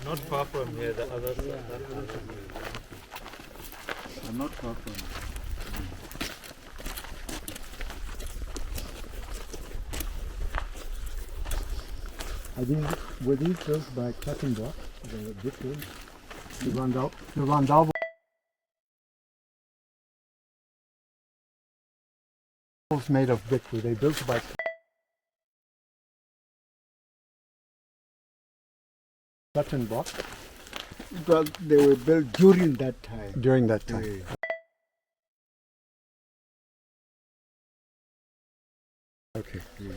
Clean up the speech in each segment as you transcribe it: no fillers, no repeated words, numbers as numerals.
Not far from here, the other side. Not far from here. Were these built by cutting blocks? The brickwork? The rondel was made of brick. Were they built by cutting blocks? Well, they were built during that time. During that time. Yeah. Okay. Yeah.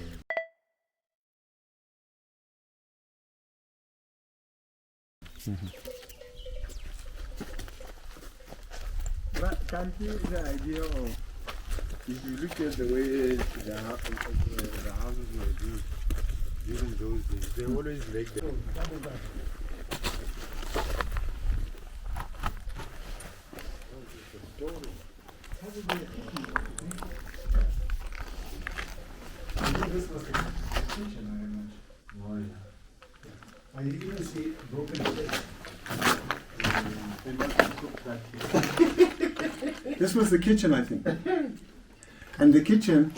But can't you the idea of, if you look at the way the houses were built during those days, they always like that. This was the kitchen, I imagine. Oh, yeah. I even see broken plates. They must have cooked that here. This was the kitchen, I think. And the kitchen,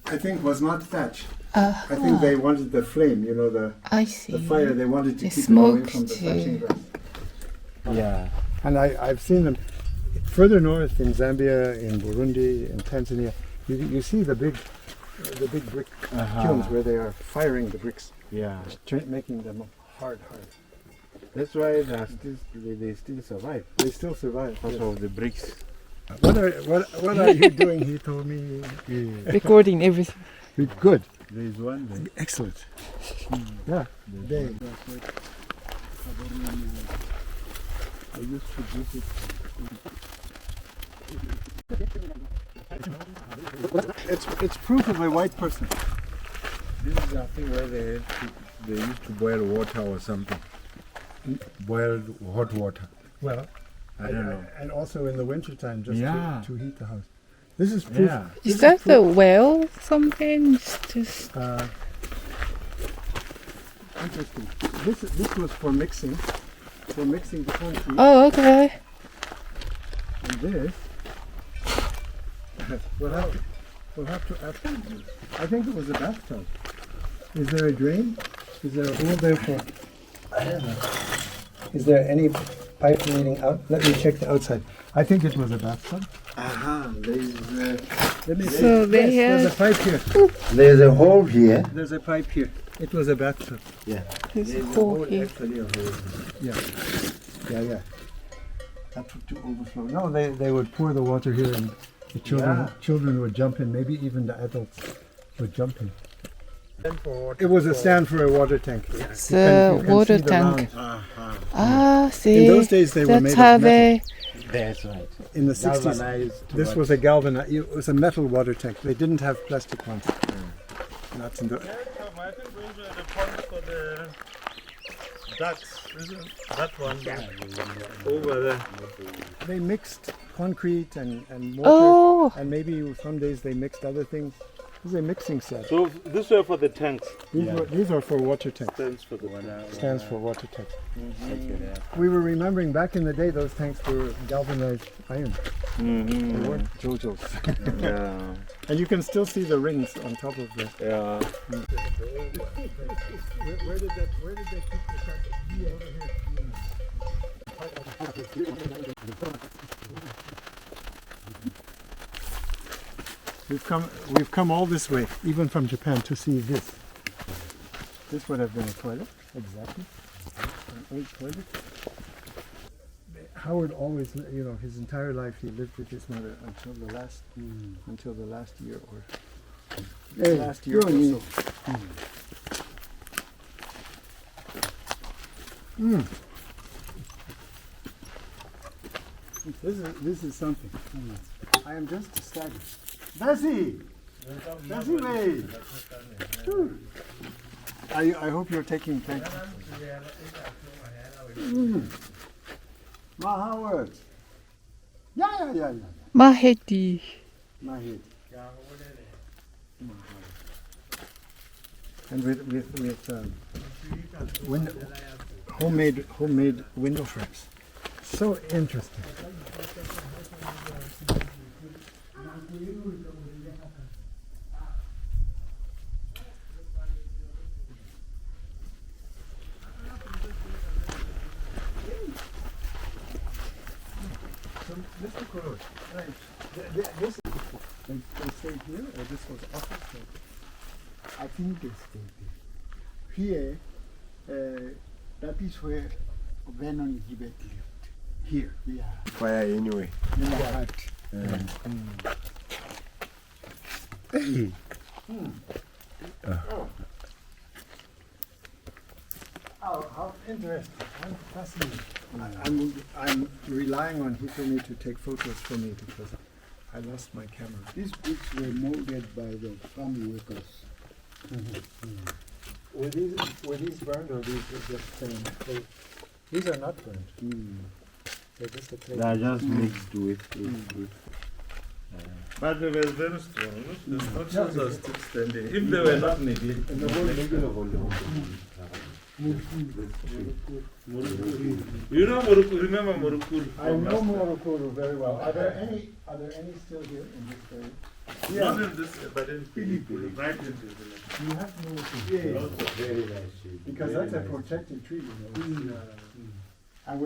I think, was not thatched. I think they wanted the flame, you know, I see. the fire. They wanted to They keep it away smoked from the thatching grass. Yeah. And I've seen them further north in Zambia, in Burundi, in Tanzania. You see the big brick kilns where they are firing the bricks, Yeah. making them hard. That's why they still survive They still survive. because Yes. of the bricks. What are you doing? He told me. Recording everything. Good. There is one there. Excellent. Yeah. They. I used to visit. It's proof of a white person. This is I think where they used to boil water or something. Boiled hot water. Well, I don't know. And also in the wintertime, just Yeah. to heat the house. This is proof. Yeah. Is that the well? Something? It's just Interesting. This was for mixing the concrete. oh, okay. And this, we'll have to ask. I think it was a bathtub. Is there a drain? Is there a hole there for? Is there any pipe leading out? Let me check the outside. I think it was a bathtub. Let me see. So they There's a have pipe here. There's a hole here. There's a pipe here. It was a bathtub. Yeah. this hole here. Actually a hole. Yeah. That to overflow. No, they would pour the water here, and the children would jump in. Maybe even the adults would jump in. It was a stand for a water tank. It's a water see the tank. round. Ah, see. In those days, they were That's made how of metal. That's right. In the 60s, Galvanized. this was a galvanized. It was a metal water tank. They didn't have plastic ones. Not in the. I think those are the ponds for the ducks, isn't that one? Over there. They mixed concrete and mortar, Oh, and maybe some days they mixed other things. This is a mixing set. So this were for the tanks. These are for water tanks. Stands for the Stands for water tanks. We were remembering back in the day those tanks were galvanized iron. They weren't JoJo's. Yeah. And you can still see the rings on top of the. Yeah. Where did they keep the truck? Over here. We've come all this way, even from Japan, to see this. This would have been a toilet, exactly. An old toilet. Howard always, his entire life he lived with his mother until the last year or so. This is something. I am just ecstatic. Bessie! Bessie, mate! I hope you're taking thanks. Ma Howard. Yeah. Mahedi. My head. And with homemade window frames. So interesting. So, Mr. Koro, this they stayed here, or this was office? I think they stayed there. Here, that is where Vernon Gibberd lived. Here. Yeah, Fire anyway. in the hut. Hey. Oh, how interesting. I'm fascinated. I'm relying on Hitomi to take photos for me because I lost my camera. These bricks were molded by the farm workers. Were these burned or these are just plain? These are not burned. They're just a plain. They are just mixed with. But they were very strong. The structures are still standing. If they were not needed. You know Morukuru, remember Morukuru? I know Morokoro very well. Are there any still here in this area? Not in this, but in Pilikwe, right in the You have Morokoro. Yeah, very nice tree. Because that's a protected tree, you know. And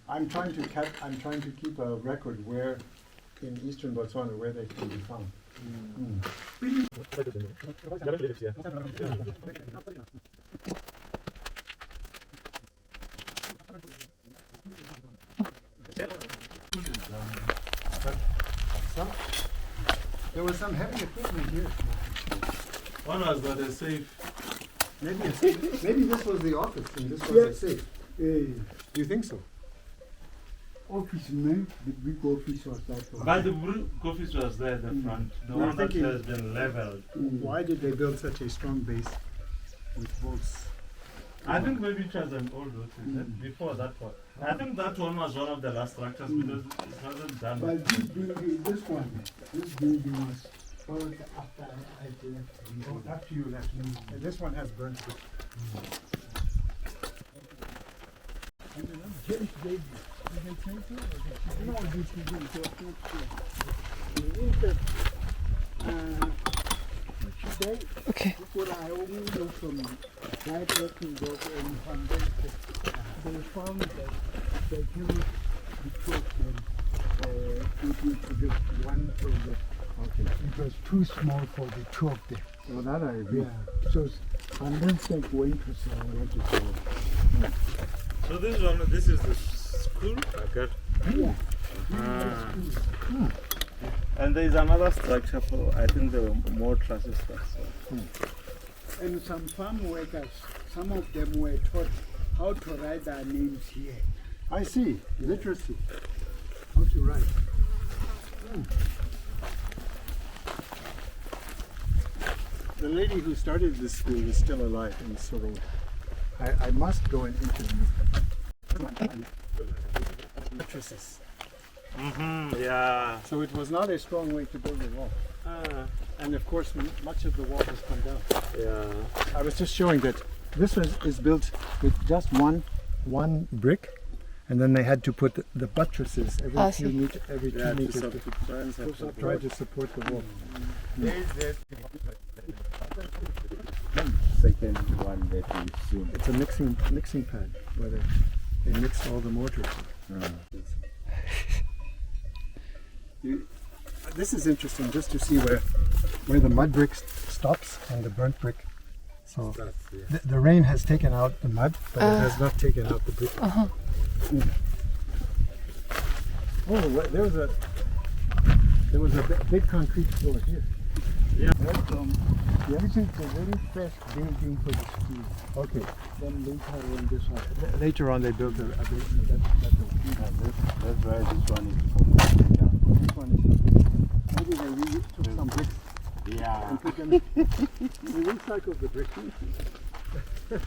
I'm trying to keep a record where in eastern Botswana where they can be found. There was some heavy equipment here. One was got a safe. Maybe this was the office and this was the safe. Do you think so? Office man, the big office was that one. But the brick office was there at the front. The one that thinking- has been leveled. Why did they build such a strong base with bolts? I think maybe it was an old office before that one. I think that one was one of the last structures because it wasn't done. But this building was built after I left. After you left. And this one has burnt brick. James Davis. No, this is today, Okay. what I only know from night working dog and foundation, they found that they used the truck and to the one project. Okay. It was too small for the truck there. Well, that I agree. Yeah, so unless they go into some, So this is the school? Okay. yeah. And there is another structure for, I think there were more trusses there. And some farm workers, some of them were taught how to write their names here. I see. Literacy. How to write. The lady who started this school is still alive in Soro. I must go and interview her. Mattresses. Yeah. So it was not a strong way to build a wall. And of course, much of the wall has come down. Yeah. I was just showing that this is built with just one brick, and then they had to put the buttresses every 2 meters to try to support the wall. Second one that we've seen. It's a mixing pad where they mix all the mortars. This is interesting just to see where the mud brick stops and the burnt brick. So the rain has taken out the mud, but it has not taken out the brick. Oh, there was a big concrete floor here. Yeah. This is a very fresh building for the school. Okay. Then later on this one. Later on, they built a That's why this one is This one is maybe they took some bricks yeah. and put them. They recycled the bricks. Which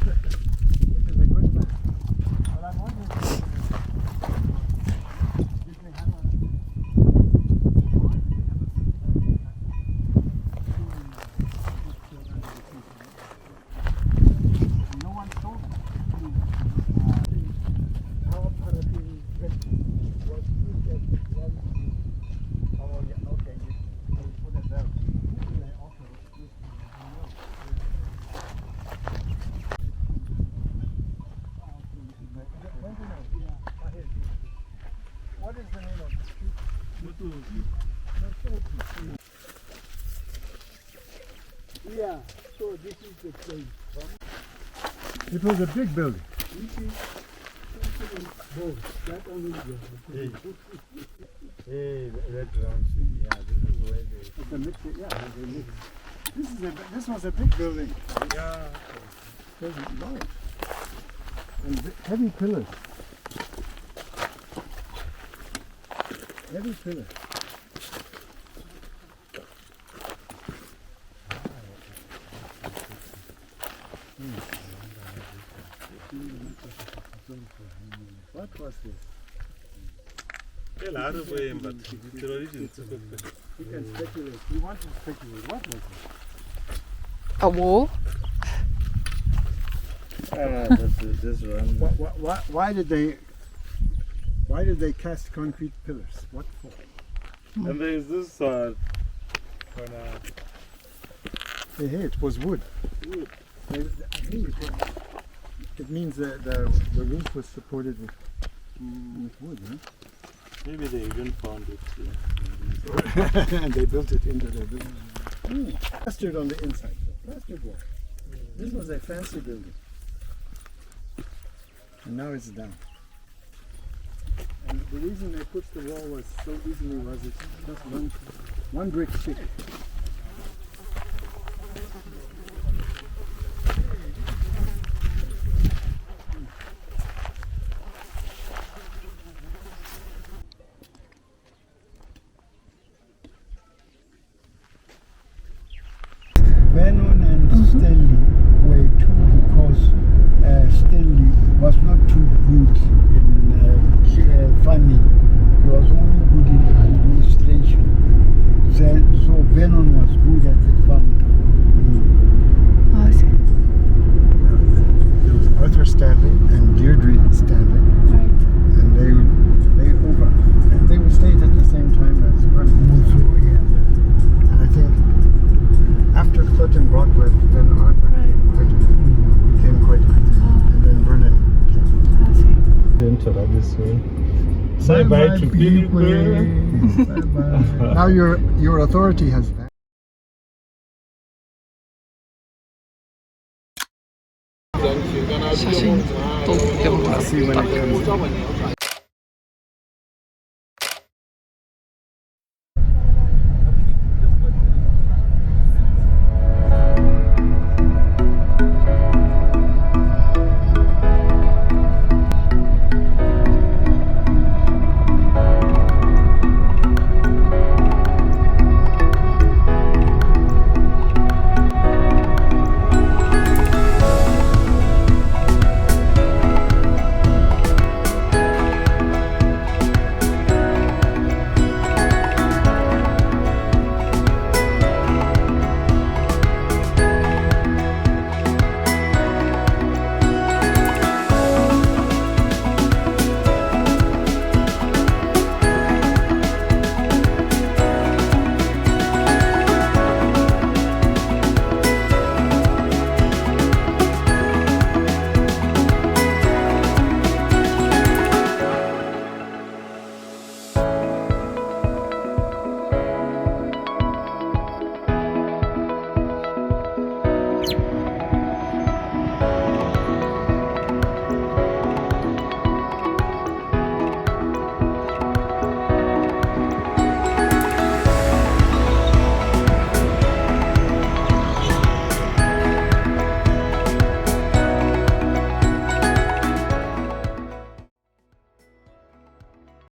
is a good map. But I'm wondering if they have no one told me. Our paraffin was used as the ground. Oh, yeah, okay. You put it there. They offer it. What is the name of the street? Yeah, so this is the place. It was a big building. This is both. That only Hey, that round thing, yeah, this is where they. It's a mix, yeah, they mix. This was a big building. Yeah. It was large. And heavy pillars. Heavy pillars. What was this? A lot of way, but terrorism. You can speculate. We want to speculate. What was it? A wall? This one. Why did they cast concrete pillars? What for? And there is this Hey, it was wood. Wood. It means that the roof was supported with wood, huh? maybe they even found it. Yeah. And they built it into their building. Plastered on the inside. Plastered wall. This was a fancy building. And now it's down. And the reason they pushed the wall was so easily was it's just one brick thick. Vernon and Stanley were two because Stanley was not too good in farming. He was only good in administration. So Vernon was good at the farm. Oh, I see. There was Arthur Stanley and Deirdre Stanley. Right. And they were stayed at the same time as Vernon. Also, yeah. And I think after Clinton Brockworth, then Arthur became quite good. And then Vernon came. I see. Say bye to Pilikwe. Bye-bye. Now your authority has vanished. 写真撮ってもらった。